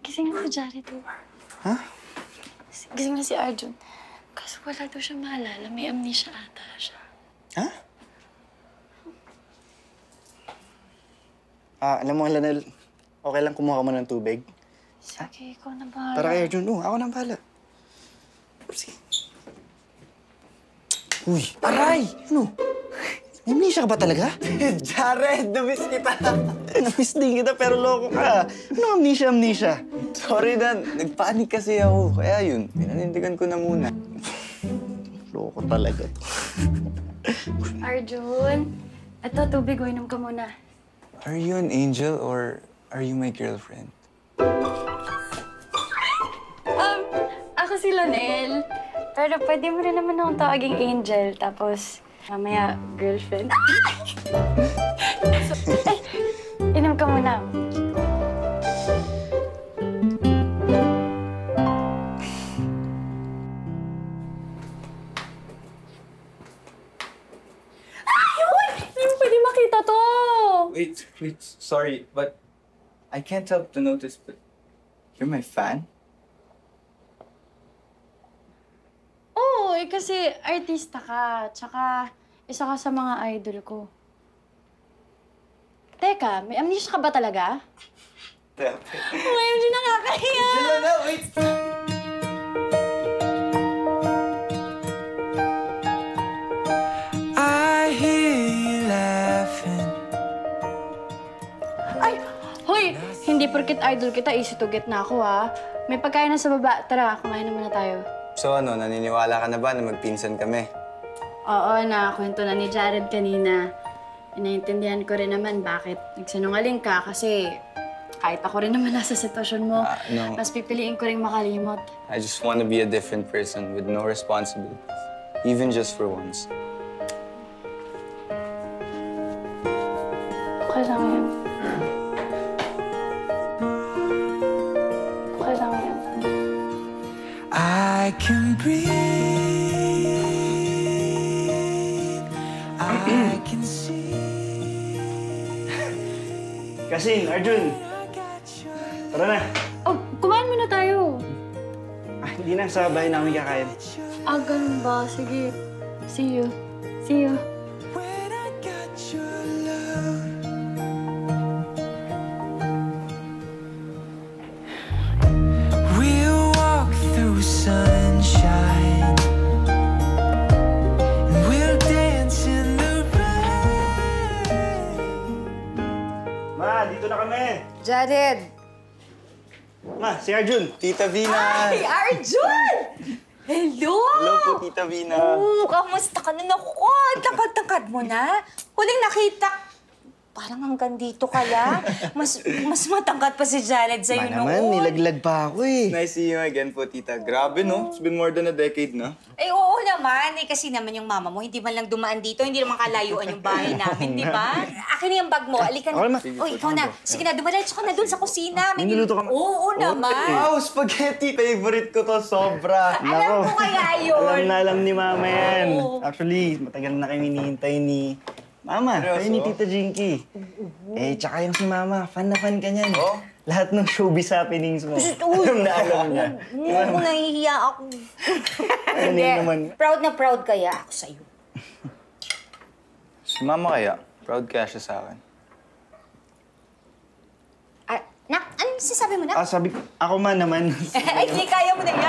gising na si Jared. Ha? Gising na si Arjun. Kaso wala daw siya maalala. May amnesia ata siya. Ha? Alam mo, Lanel, okay lang kumuha ka mo ng tubig? Sige, ikaw na bahala. Para kay Arjun. Oo, ako nang bahala. Sige. Uy, aray! Ano? May amnesia ka ba talaga? Jared, namiss kita. Namiss din kita, pero loko ka. Ano amnesia? Sorry, Dan. Nagpanik kasi ako. Kaya yun, pinanindigan ko na muna. Loko talaga. Arjun, eto tubig, inom ka muna. Are you an angel or are you my girlfriend? Ako si Lanel. Pero pwede mo rin naman akong tawaging angel, tapos mamaya girlfriend. Inom ka muna. Hindi mo pwede makita to! Wait, sorry, but I can't help to notice, but you're my fan? Oo, kasi artista ka. Tsaka isa ka sa mga idol ko. Teka, may amnesia ka ba talaga? Ngayon din nakakahiya! No, wait! I hear you laughing. Ay! Hoy! Hindi porkit idol kita, easy to get na ako, ha? May pagkain na sa baba. Tara, kumain na muna tayo. So ano, naniniwala ka na ba na magpinsan kami? Oo, nakakwento na ni Jared kanina. Inaintindihan ko rin naman bakit nagsinungaling ka kasi kahit ako rin naman nasa sitwasyon mo, No. mas pipiliin ko rin makalimot. I just want to be a different person with no responsibilities, even just for once. Okay lang yan. Okay lang yan. I can breathe. I can see. Kasing, Arjun. Tara na. Oh, kumain muna tayo. Hindi na, sa bahay namin kakain. Ganun ba? Sige. See you. See you. When I got your love. We'll walk through sunshine. And we'll dance in the rain. Ma, dito na kami. Jared! Ma, si Arjun. Tita Vina! Ay, Arjun! Hello! Hello po, Tita Vina. Kamusta ka na? Naku, takad-takad mo na. Huling nakita, parang hanggang dito ka lang. Mas matangkat pa si Jared sa'yo noon. naman, nilaglag pa ako eh. Nice seeing you again po, Tita. Grabe, no? It's been more than a decade, no? Eh, oo naman. Eh, kasi naman yung mama mo, hindi man lang dumaan dito, hindi naman kalayuan yung bahay namin, di ba? Akin na yung bag mo. Alika na. Okay, ma. Uy, ikaw na. Sige na, dumalatso ka na dun sa kusina. May niluto ka, ma. Oo naman. Wow, spaghetti! Favorite ko to, sobra. Alam ko kaya yun. Alam ni Mama yan. Oo. Actually, matagal na kami hinihintay ni Mama, Seryoso? kayo ni Tita Jinky. Tsaka yung si Mama, fan na fan ka niyan. Oh? Lahat ng showbiz happenings mo. Uy. Alam na alam niya. Ako nahihiya ako. Ano yun naman? Proud na proud kaya ako sa'yo. Si Mama kaya, proud kaya siya sa akin. Ah, Nak, anong sasabi mo, Nak? Sabi ko, ako man naman. Ay, hindi kaya mo na yan.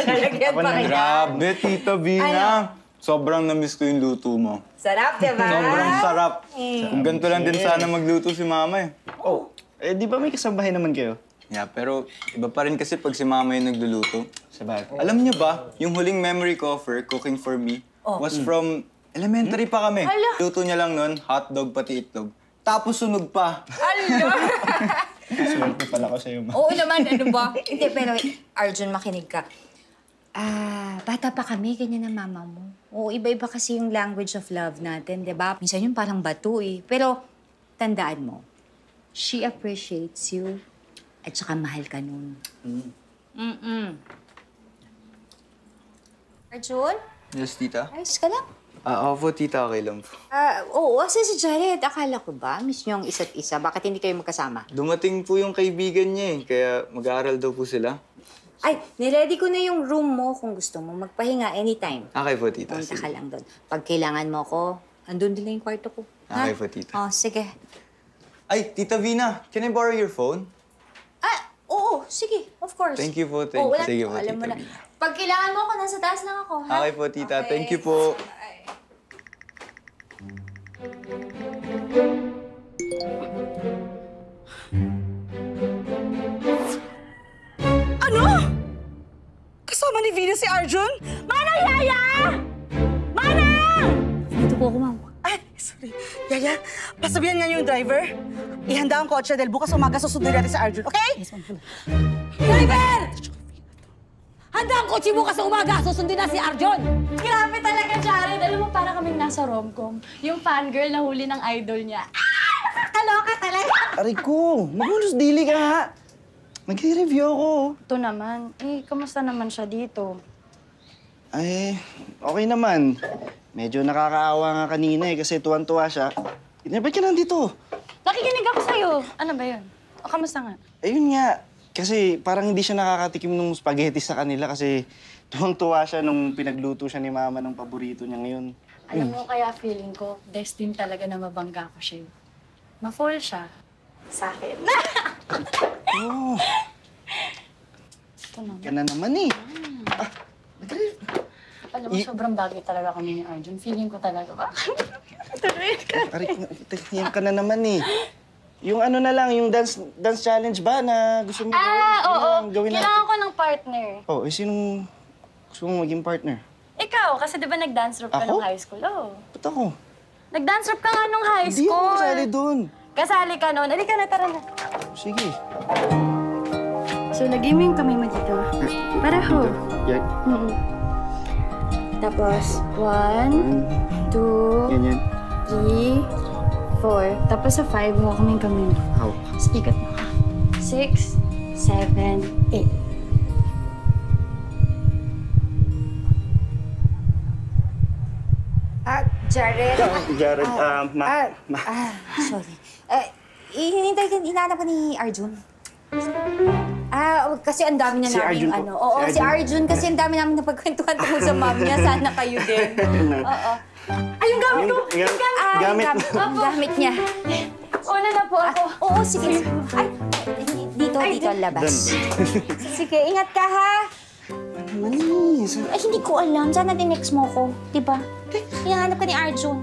Lalagyan Ako pa na. kaya. Grabe, Tita Vina. Sobrang na-miss ko yung luto mo. Sarap, diba? Sobrang sarap. Kung ganito lang din sana magluto si Mama eh. Di ba may kasambahay naman kayo? Yeah, pero iba pa rin kasi pag si Mama yung nagluluto. Sabagay. Alam niyo ba, yung huling memory ko for cooking for me was from elementary pa kami. Luto niya lang nun, hotdog pati itlog. Tapos sunog pa. Swerte pala ko sa'yo, Ma. Oo naman, ano ba? Hindi, pero Arjun, makinig ka. Bata pa kami, ganyan ang mama mo. Oo, iba-iba kasi yung language of love natin, di ba? Minsan yung parang bato eh. Pero, tandaan mo, she appreciates you at saka mahal ka nun. Arjun? Yes, Tita? Ayos ka lang? Opo, tita, okay lang po. Oo, asa si Jared? Akala ko ba? Miss niyo ang isa't isa. Bakit hindi kayo magkasama? Dumating po yung kaibigan niya kaya mag-aaral daw po sila. Ay, niready ko na yung room mo kung gusto mo magpahinga anytime. Okay po, tita. Punta Sige. ka lang doon. Pag kailangan mo ako, andun din lang yung kwarto ko. Ha? Okay po, tita. Oh, sige. Ay, Tita Vina, can I borrow your phone? Oo, sige. Of course. Thank you po, Oo, wala- Sige po, alam mo Tita na. Vina. Pag kailangan mo ako, nasa taas lang ako, ha? Okay po, tita. Thank you po. Ano? Kasama ni Venus si Arjun? Manang Yaya! Manang! Dito po ako, ma'am. Ay, sorry. Yaya, pasabihan nga yung driver. Ihanda ang kotse dahil bukas umaga susundin natin si Arjun, okay? Yes, ma'am. Driver! Handa ang kotse bukas sa umaga. Susundin na si Arjun. Grabe talaga, Jared. Alam mo, para kaming nasa romcom. Yung fangirl na huli ng idol niya. Kaloka talaga. Aray ko, magulos dili ka ha. Nagre-review ako. Ito naman. Kamusta naman siya dito? Ay, okay naman. Medyo nakakaawa nga kanina kasi tuwan-tuwa siya. Ba't ka nandito? Nakikinig ako sa'yo. Ano ba yun? O, kamusta nga? Ayun nga, kasi parang hindi siya nakakatikim ng spaghetti sa kanila kasi tuwang-tuwa siya nung pinagluto siya ni Mama ng paborito niya ngayon. Alam mo, kaya feeling ko, destined talaga na mabangga ko siya. Ma-fall siya. Sa akin. Oo. Ito naman. Ka na naman eh. Alam mo, sobrang bagay talaga kami ni Arjun. Feeling ko talaga ba? Yan ka na naman eh. Yung ano na lang, yung dance challenge ba na gusto mo gawin? Oo. Yun ang gawin natin. Kailangan ko ng partner. Oh, sinong gusto mong maging partner? Ikaw, kasi di ba nag-dance troupe ka Ako? nung high school? Oo. Ba't ako? Nag-dance troupe ka nga nung high Hindi school. ako kasali doon. Kasali ka nun. Halika na, tara na. Sige. So, lagay mo yung kamay mo dito. Para ho. Yan. Tapos, 1, 2, Yan. 3, 4. Tapos sa 5 mo kaming kamay mo. How? Ikot mo. 6, 7, 8. Jared. Jared, Sorry. Hinahanap ka ni Arjun. Kasi ang dami na Si namin Arjun po. ano. Oo, Si si Arjun kasi ang dami namin napagkwentuhan tungkol sa mom niya. Sana kayo din. Oo. Ay, yung gamit ko! Gamit. Gamit niya. Una na po ako. Oo, sige. Ay, dito ang labas. Sige, ingat ka ha. Manis. Ay, hindi ko alam. Sana tinext mo ko. Diba? Hinahanap ka ni Arjun.